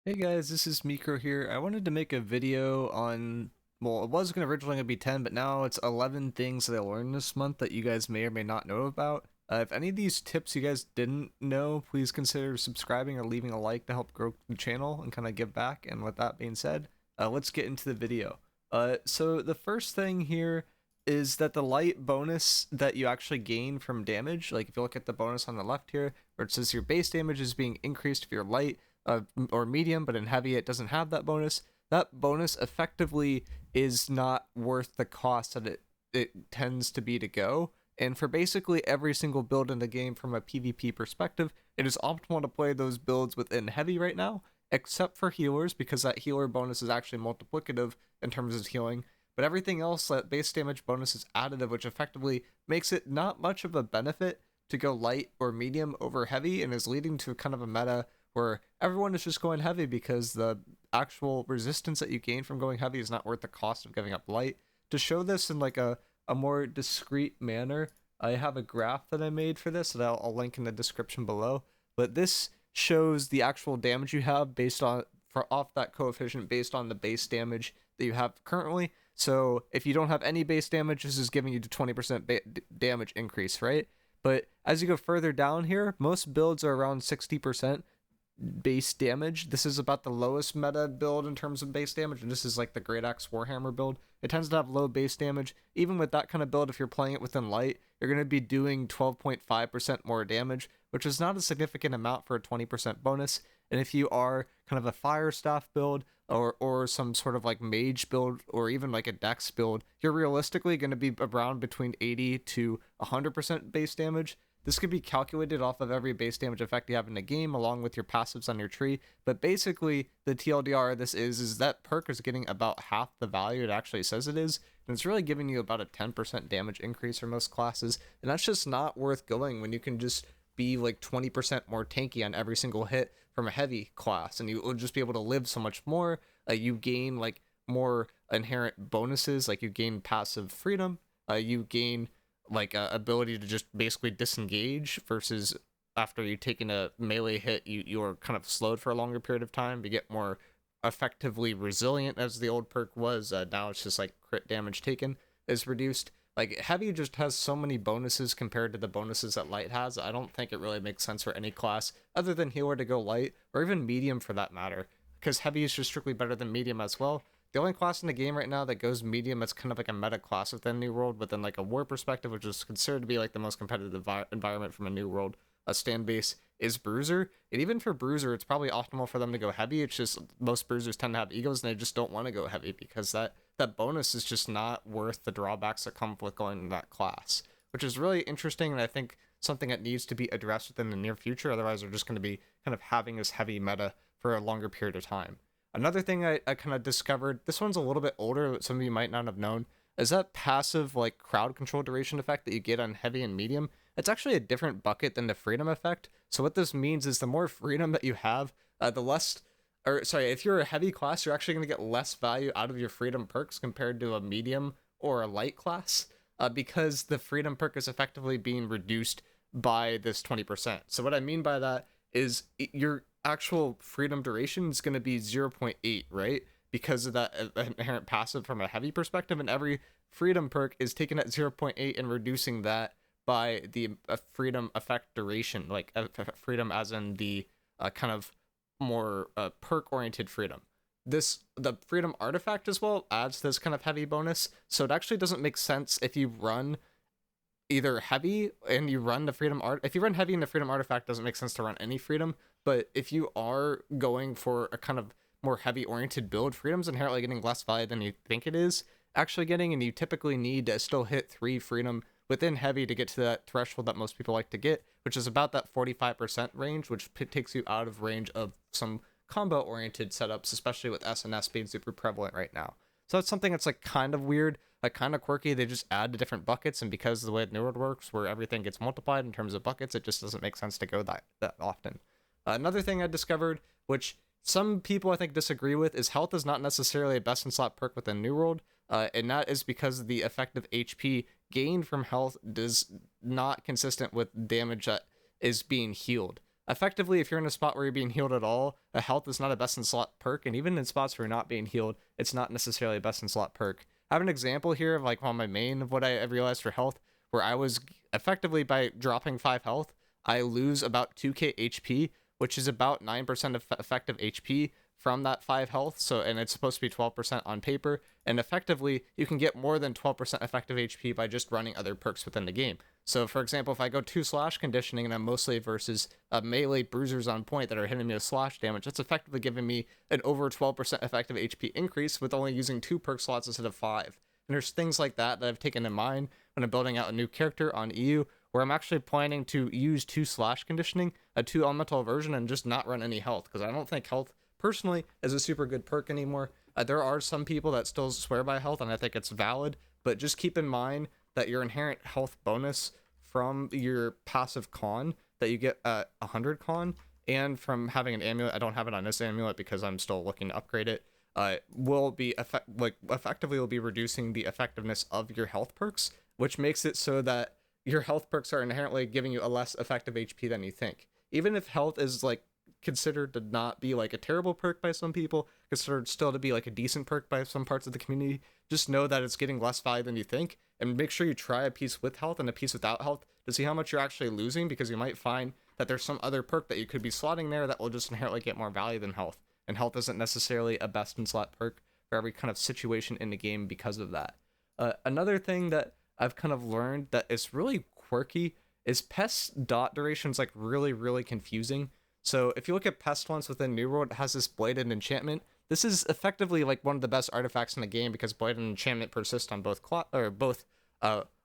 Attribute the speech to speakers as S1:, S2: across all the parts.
S1: Hey guys, this is miicrow here. I wanted to make a video on, well, it was going to originally be 10, but now it's 11 things that I learned this month that you guys may or may not know about. If any of these tips you guys didn't know, please consider subscribing or leaving a like to help grow the channel and kind of give back. And with that being said, let's get into the video. So the first thing here is that the light bonus that you actually gain from damage, like if you look at the bonus on the left here, where it says your base damage is being increased if you're light, or medium, but in heavy it doesn't have that bonus. That bonus effectively is not worth the cost that it tends to be to go. And for basically every single build in the game from a PvP perspective, it is optimal to play those builds within heavy right now, except for healers, because that healer bonus is actually multiplicative in terms of healing. But everything else, that base damage bonus is additive, which effectively makes it not much of a benefit to go light or medium over heavy, and is leading to kind of a meta where everyone is just going heavy because the actual resistance that you gain from going heavy is not worth the cost of giving up light. To show this in like a more discrete manner, I have a graph that I made for this that I'll link in the description below. But this shows the actual damage you have based on off that coefficient based on the base damage that you have currently. So if you don't have any base damage, this is giving you the 20% damage increase, right? But as you go further down here, most builds are around 60% base damage. This is about the lowest meta build in terms of base damage, and this is like the Great Axe Warhammer build. It tends to have low base damage. Even with that kind of build, if you're playing it within light, you're going to be doing 12.5% more damage, which is not a significant amount for a 20% bonus. And if you are kind of a fire staff build or some sort of like mage build or even like a dex build, you're realistically going to be around between 80 to 100% base damage. This could be calculated off of every base damage effect you have in the game, along with your passives on your tree. But basically, the TLDR of this is that perk is getting about half the value it actually says it is, and it's really giving you about a 10% damage increase for most classes, and that's just not worth going when you can just be like 20% more tanky on every single hit from a heavy class, and you will just be able to live so much more. You gain like more inherent bonuses, like you gain passive freedom, you gain like ability to just basically disengage versus after you taken a melee hit, you're kind of slowed for a longer period of time. You get more effectively resilient, as the old perk was. Now it's just like crit damage taken is reduced. Like heavy just has so many bonuses compared to the bonuses that light has. I don't think it really makes sense for any class other than healer to go light, or even medium for that matter, because heavy is just strictly better than medium as well. The only class in the game right now that goes medium that's kind of like a meta class within New World, within like a war perspective, which is considered to be like the most competitive environment from a New World stand base, is Bruiser. And even for Bruiser, it's probably optimal for them to go heavy. It's just most Bruisers tend to have egos and they just don't want to go heavy because that bonus is just not worth the drawbacks that come with going to that class, which is really interesting, and I think something that needs to be addressed within the near future. Otherwise, they're just going to be kind of having this heavy meta for a longer period of time. Another thing I kind of discovered, this one's a little bit older, some of you might not have known, is that passive like crowd control duration effect that you get on heavy and medium. It's actually a different bucket than the freedom effect. So what this means is the more freedom that you have, the less, or sorry, if you're a heavy class, you're actually going to get less value out of your freedom perks compared to a medium or a light class, because the freedom perk is effectively being reduced by this 20%. So what I mean by that is your actual freedom duration is going to be 0.8, right? Because of that inherent passive from a heavy perspective, and every freedom perk is taken at 0.8 and reducing that by the freedom effect duration, like freedom as in the kind of more perk oriented freedom. The freedom artifact as well adds this kind of heavy bonus, so it actually doesn't make sense if you run either heavy and you run the freedom art. If you run heavy and the freedom artifact, doesn't make sense to run any freedom. But if you are going for a kind of more heavy oriented build, freedom's inherently getting less value than you think it is actually getting, and you typically need to still hit 3 freedom within heavy to get to that threshold that most people like to get, which is about that 45% range, which takes you out of range of some combo oriented setups, especially with SNS being super prevalent right now. So that's something that's like kind of weird, like kind of quirky. They just add the different buckets, and because of the way New World works, where everything gets multiplied in terms of buckets, it just doesn't make sense to go that often. Another thing I discovered, which some people I think disagree with, is health is not necessarily a best in slot perk within New World, and that is because the effective HP gained from health is not consistent with damage that is being healed. Effectively, if you're in a spot where you're being healed at all, a health is not a best in slot perk, and even in spots where you're not being healed, it's not necessarily a best in slot perk. I have an example here of like on my main of what I realized for health, where I was effectively by dropping 5 health, I lose about 2k HP, which is about 9% of effective HP from that 5 health. So, and it's supposed to be 12% on paper, and effectively you can get more than 12% effective HP by just running other perks within the game. So for example, if I go 2 slash conditioning and I'm mostly versus melee bruisers on point that are hitting me with slash damage, that's effectively giving me an over 12% effective HP increase with only using 2 perk slots instead of 5. And there's things like that I've taken in mind when I'm building out a new character on EU, where I'm actually planning to use 2 slash conditioning, a 2 elemental version, and just not run any health, because I don't think health personally is a super good perk anymore. There are some people that still swear by health, and I think it's valid, but just keep in mind that your inherent health bonus from your passive con that you get at 100 con, and from having an amulet, I don't have it on this amulet because I'm still looking to upgrade it, will be effectively will be reducing the effectiveness of your health perks, which makes it so that your health perks are inherently giving you a less effective HP than you think. Even if health is like considered to not be like a terrible perk by some people, considered still to be like a decent perk by some parts of the community, just know that it's getting less value than you think, and make sure you try a piece with health and a piece without health to see how much you're actually losing, because you might find that there's some other perk that you could be slotting there that will just inherently get more value than health, and health isn't necessarily a best in slot perk for every kind of situation in the game because of that. Another thing that I've kind of learned that is really quirky is pest dot duration's like really confusing. So if you look at Pestilence within New World, it has this bladed enchantment. This is effectively like one of the best artifacts in the game because bladed enchantment persists on both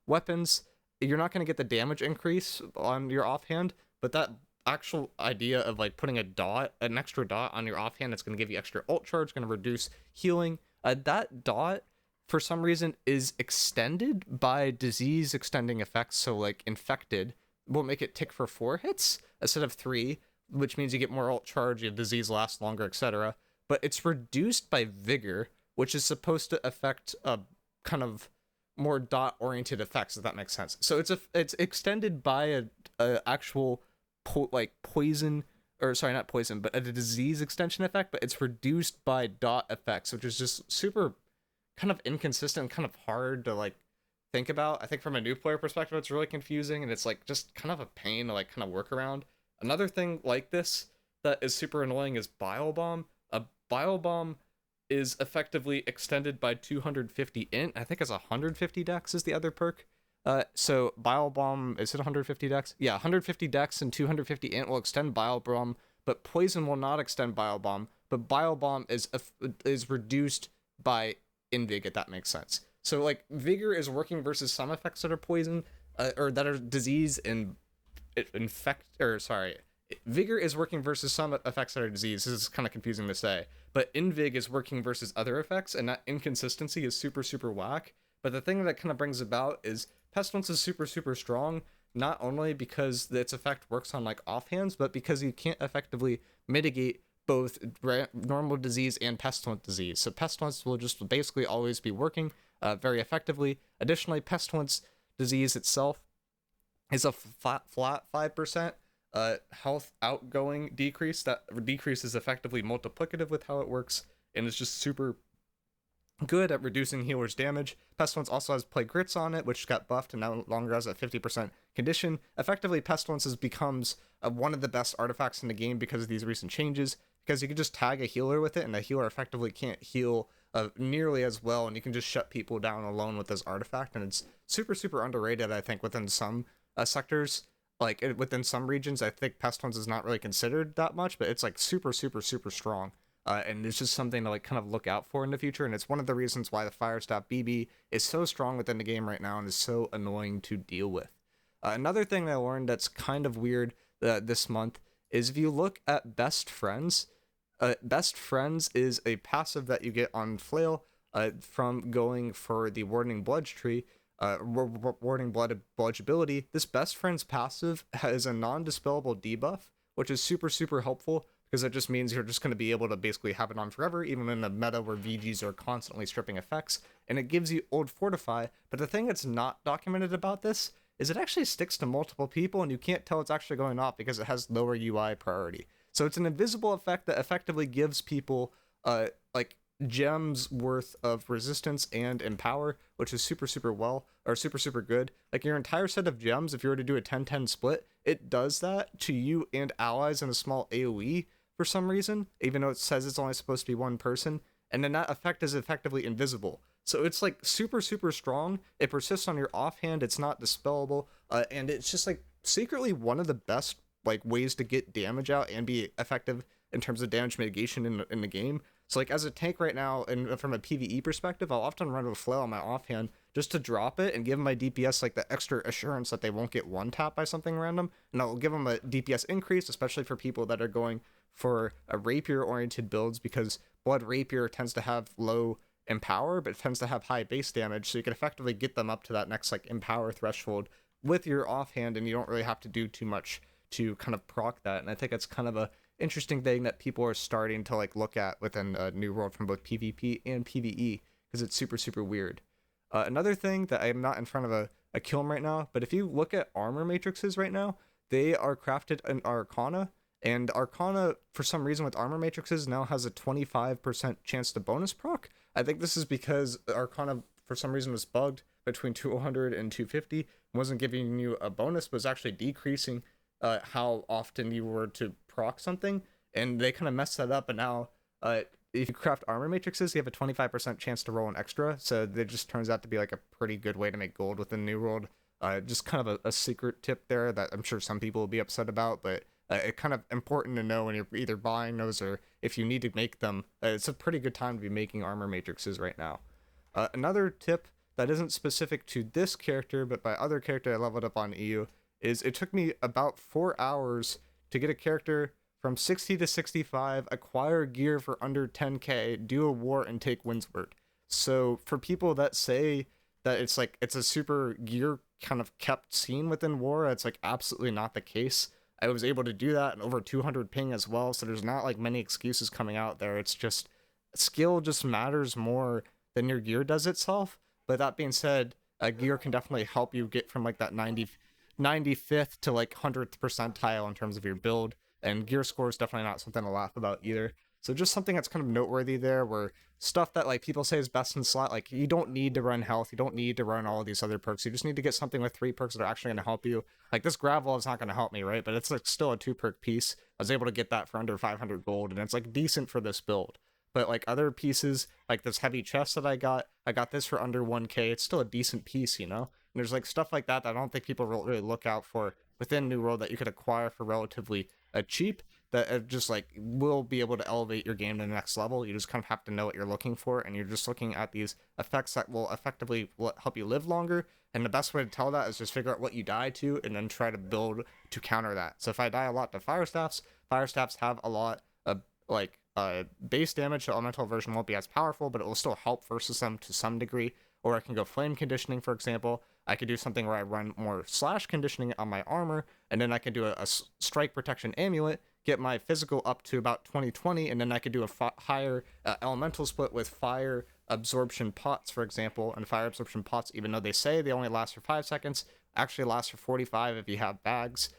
S1: weapons. You're not going to get the damage increase on your offhand, but that actual idea of like putting an extra dot on your offhand that's going to give you extra ult charge, going to reduce healing. That dot for some reason is extended by disease extending effects. So like infected will make it tick for 4 hits instead of 3, which means you get more ult charge, your disease lasts longer, etc. But it's reduced by vigor, which is supposed to affect a kind of more dot oriented effects, if that makes sense. So it's extended by a actual poison, or sorry, not poison, but a disease extension effect, but it's reduced by dot effects, which is just super kind of inconsistent, kind of hard to like think about. I think from a new player perspective, it's really confusing, and it's like just kind of a pain to like kind of work around. Another thing like this that is super annoying is Bile Bomb. A Bile Bomb is effectively extended by 250 int. I think it's 150 dex is the other perk. So Bile Bomb, is it 150 dex? Yeah, 150 dex and 250 int will extend Bile Bomb, but Poison will not extend Bile Bomb. But Bile Bomb is reduced by Invig, if that makes sense. So like Vigor is working versus some effects that are poison, or that are disease, and Vigor is working versus some effects that are disease. This is kind of confusing to say, but Invig is working versus other effects, and that inconsistency is super whack. But the thing that kind of brings about is Pestilence is super strong, not only because its effect works on like offhands, but because you can't effectively mitigate both normal disease and pestilent disease. So Pestilence will just basically always be working very effectively. Additionally, Pestilence disease itself is a flat 5% health outgoing decrease. That decrease is effectively multiplicative with how it works, and it's just super good at reducing healers' damage. Pestilence also has Plague Grits on it, which got buffed and no longer has a 50% condition. Effectively, Pestilence becomes one of the best artifacts in the game because of these recent changes, because you can just tag a healer with it, and the healer effectively can't heal nearly as well, and you can just shut people down alone with this artifact, and it's super underrated, I think, within some sectors. Like within some regions, I think Pestilence is not really considered that much, but it's like super strong. And it's just something to like kind of look out for in the future, and it's one of the reasons why the Fire Staff BB is so strong within the game right now and is so annoying to deal with. Another thing that I learned that's kind of weird this month is if you look at Best Friends, Best Friends is a passive that you get on Flail from going for the Warning Bludge tree. Warning Bludge ability. This Best Friends passive has a non-dispellable debuff, which is super helpful, because it just means you're just going to be able to basically have it on forever, even in a meta where VGs are constantly stripping effects, and it gives you Old Fortify. But the thing that's not documented about this is it actually sticks to multiple people, and you can't tell it's actually going off because it has lower UI priority. So it's an invisible effect that effectively gives people like gems worth of resistance and empower, which is super good. Like your entire set of gems, if you were to do a 10-10 split, it does that to you and allies in a small AoE for some reason, even though it says it's only supposed to be one person, and then that effect is effectively invisible. So it's like super strong. It persists on your offhand. It's not dispellable, and it's just like secretly one of the best like ways to get damage out and be effective in terms of damage mitigation in the game. So like as a tank right now, and from a PvE perspective, I'll often run with Flail on my offhand just to drop it and give my DPS like the extra assurance that they won't get one tap by something random, and I'll give them a DPS increase, especially for people that are going for a rapier oriented builds, because blood rapier tends to have low empower but it tends to have high base damage, so you can effectively get them up to that next like empower threshold with your offhand, and you don't really have to do too much to kind of proc that. And I think it's kind of a interesting thing that people are starting to like look at within a New World from both PvP and PvE, because it's super weird. Another thing that I'm not in front of a kiln right now, but if you look at armor matrices right now, they are crafted in Arcana, and Arcana, for some reason with armor matrices, now has a 25% chance to bonus proc. I think this is because Arcana, for some reason, was bugged between 200 and 250, wasn't giving you a bonus, but was actually decreasing how often you were to proc something, and they kind of messed that up, and now if you craft armor matrices, you have a 25% chance to roll an extra, so it just turns out to be like a pretty good way to make gold within New World. Just kind of a secret tip there that I'm sure some people will be upset about, but it's kind of important to know when you're either buying those or if you need to make them. It's a pretty good time to be making armor matrices right now. Another tip that isn't specific to this character, but by other character I leveled up on EU, is it took me about 4 hours to get a character from 60 to 65, acquire gear for under 10k, do a war, and take Windsward. So for people that say that it's like it's a super gear kind of kept scene within war, it's like absolutely not the case. I was able to do that in over 200 ping as well, so there's not like many excuses coming out there. It's just skill just matters more than your gear does itself. But that being said, gear can definitely help you get from like that 95th to like 100th percentile in terms of your build, and gear score is definitely not something to laugh about either. So just something that's kind of noteworthy there, where stuff that like people say is best in slot, like you don't need to run health, you don't need to run all of these other perks, you just need to get something with 3 perks that are actually going to help you. Like this gravel is not going to help me, right? But it's like still a 2 perk piece. I was able to get that for under 500 gold, and it's like decent for this build. But like other pieces, like this heavy chest that I got this for under 1k. It's still a decent piece, you know? And there's like stuff like that I don't think people really look out for within New World that you could acquire for relatively cheap, that just like will be able to elevate your game to the next level. You just kind of have to know what you're looking for, and you're just looking at these effects that will effectively help you live longer. And the best way to tell that is just figure out what you die to and then try to build to counter that. So if I die a lot to fire staffs have a lot of like base damage. The elemental version won't be as powerful, but it will still help versus them to some degree. Or I can go flame conditioning, for example. I could do something where I run more slash conditioning on my armor, and then I can do a strike protection amulet, get my physical up to about 2020, and then I could do a higher elemental split with fire absorption pots, for example. And fire absorption pots, even though they say they only last for 5 seconds, actually last for 45 if you have bags.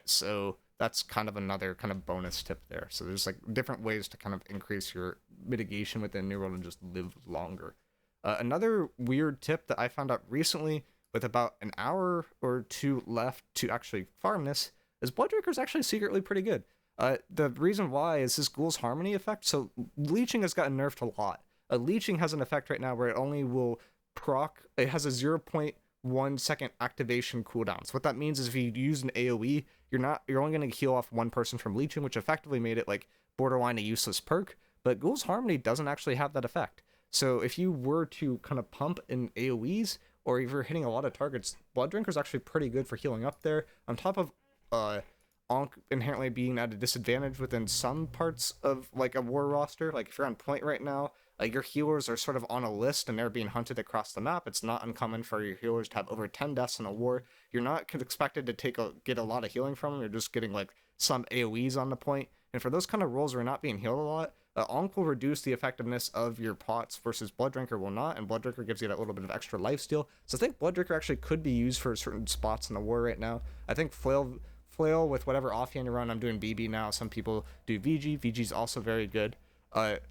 S1: So that's kind of another kind of bonus tip there. So there's like different ways to kind of increase your mitigation within New World and just live longer. Another weird tip that I found out recently, with about an hour or two left to actually farm this, is Blood Drinker is actually secretly pretty good. The reason why is this Ghoul's Harmony effect. So Leeching has gotten nerfed a lot. Leeching has an effect right now where it only will proc, it has a 0.1 second activation cooldown. So what that means is if you use an AoE, you're only going to heal off one person from Leeching, which effectively made it like borderline a useless perk. But Ghoul's Harmony doesn't actually have that effect. So if you were to kind of pump in AoEs, or if you're hitting a lot of targets, Blood Drinker is actually pretty good for healing up there. On top of Onk inherently being at a disadvantage within some parts of like a war roster. Like if you're on point right now, your healers are sort of on a list and they're being hunted across the map. It's not uncommon for your healers to have over 10 deaths in a war. You're not expected to get a lot of healing from them. You're just getting like some AoEs on the point. And for those kind of roles where you're not being healed a lot, Onk will reduce the effectiveness of your pots versus Blood Drinker will not, and Blood Drinker gives you that little bit of extra lifesteal. So I think Blood Drinker actually could be used for certain spots in the war right now. I think Flail with whatever offhand you run, I'm doing BB now. Some people do VG. VG's also very good.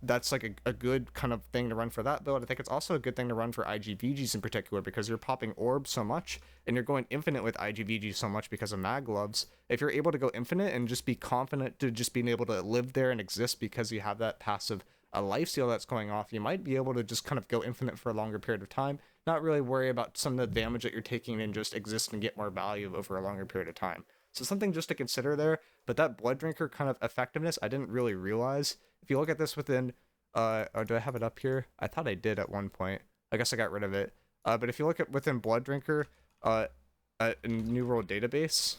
S1: That's like a good kind of thing to run for that build. I think it's also a good thing to run for IGVGs in particular because you're popping orbs so much and you're going infinite with IGVGs so much because of mag gloves. If you're able to go infinite and just be confident to just being able to live there and exist because you have that passive lifesteal that's going off, you might be able to just kind of go infinite for a longer period of time, not really worry about some of the damage that you're taking and just exist and get more value over a longer period of time. So something just to consider there. But that Blood Drinker kind of effectiveness, I didn't really realize. If you look at this within, or do I have it up here? I thought I did at one point. I guess I got rid of it. But if you look at within Blood Drinker, in New World Database,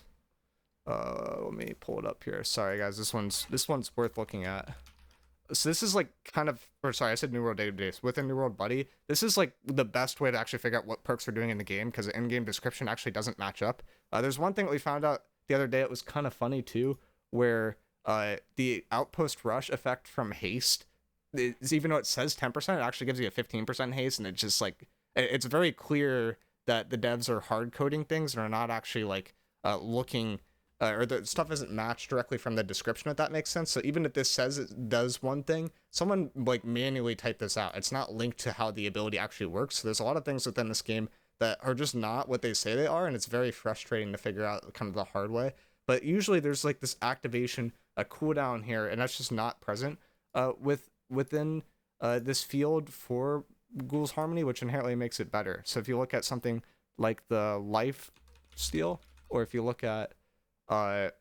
S1: let me pull it up here. Sorry guys, this one's worth looking at. So this is like kind of, or sorry, I said New World Database. Within New World Buddy, this is like the best way to actually figure out what perks are doing in the game because the in-game description actually doesn't match up. There's one thing that we found out the other day, it was kind of funny too, where the outpost rush effect from haste is, even though it says 10%, it actually gives you a 15% haste, and it's just like it's very clear that the devs are hard coding things and are not actually like looking or the stuff isn't matched directly from the description, if that makes sense. So even if this says it does one thing, someone like manually typed this out. It's not linked to how the ability actually works. So there's a lot of things within this game that are just not what they say they are, and it's very frustrating to figure out kind of the hard way. But usually there's like this activation, a cooldown here, and that's just not present within this field for Ghoul's Harmony, which inherently makes it better. So if you look at something like the Life Steal, or if you look at I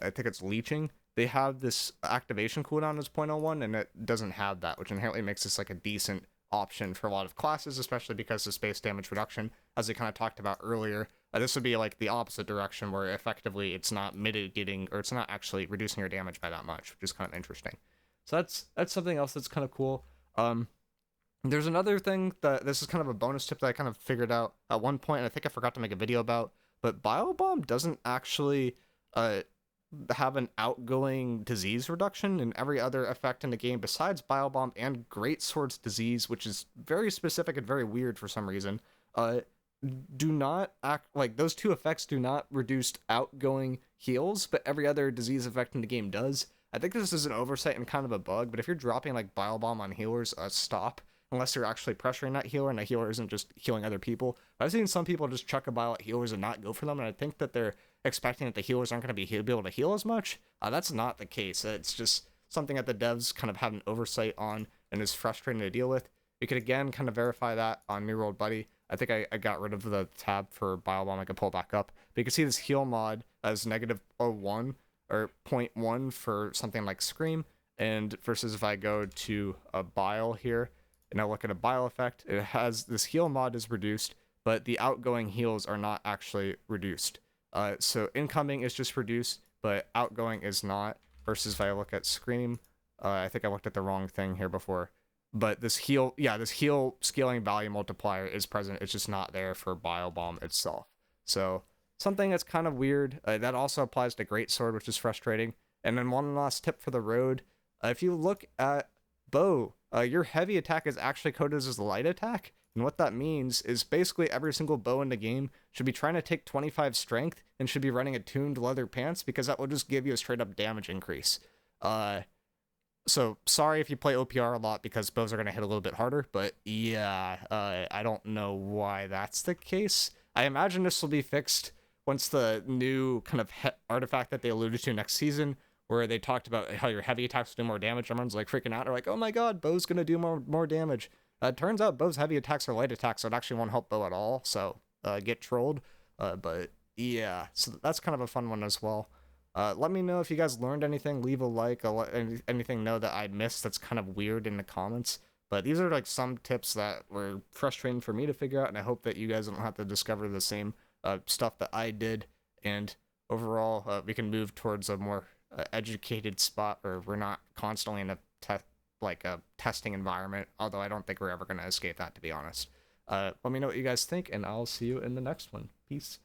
S1: think it's Leeching, they have this activation cooldown as 0.01, and it doesn't have that, which inherently makes this like a decent option for a lot of classes, especially because of space damage reduction, as we kind of talked about earlier. This would be like the opposite direction, where effectively it's not mitigating, or it's not actually reducing your damage by that much, which is kind of interesting. So that's something else that's kind of cool. There's another thing that this is kind of a bonus tip that I kind of figured out at one point, and I think I forgot to make a video about, but Biobomb doesn't actually have an outgoing disease reduction, and every other effect in the game besides Biobomb and Greatsword's disease, which is very specific and very weird for some reason, do not act like those two effects do not reduce outgoing heals, but every other disease effect in the game does. I think this is an oversight and kind of a bug, but if you're dropping like Biobomb on healers, stop, unless you're actually pressuring that healer and the healer isn't just healing other people. I've seen some people just chuck a bile at healers and not go for them, and I think that they're expecting that the healers aren't going to be able to heal as much. That's not the case. It's just something that the devs kind of have an oversight on and is frustrating to deal with. You could again kind of verify that on New World Buddy. I think I got rid of the tab for Biobomb. I can pull it back up. But you can see this heal mod as negative 0.1 or 0.1 for something like Scream. And versus if I go to a Bile here, and I look at a Bile effect, it has this heal mod is reduced, but the outgoing heals are not actually reduced. So incoming is just reduced, but outgoing is not. Versus if I look at Scream, I think I looked at the wrong thing here before. But this heal scaling value multiplier is present. It's just not there for Biobomb itself. So something that's kind of weird. That also applies to Greatsword, which is frustrating. And then one last tip for the road. If you look at bow, your heavy attack is actually coded as a light attack. And what that means is basically every single bow in the game should be trying to take 25 strength and should be running attuned leather pants, because that will just give you a straight up damage increase. So sorry if you play OPR a lot, because bows are going to hit a little bit harder, but yeah, I don't know why that's the case. I imagine this will be fixed once the new kind of artifact that they alluded to next season, where they talked about how your heavy attacks do more damage. Everyone's like freaking out. They're like, oh my god, bow's going to do more damage. Turns out bow's heavy attacks are light attacks, so it actually won't help bow at all, so get trolled. But yeah, so that's kind of a fun one as well. Let me know if you guys learned anything. Leave a like, anything know that I missed that's kind of weird in the comments. But these are like some tips that were frustrating for me to figure out, and I hope that you guys don't have to discover the same stuff that I did. And overall, we can move towards a more educated spot where we're not constantly in a testing environment. Although I don't think we're ever going to escape that, to be honest. Let me know what you guys think, and I'll see you in the next one. Peace.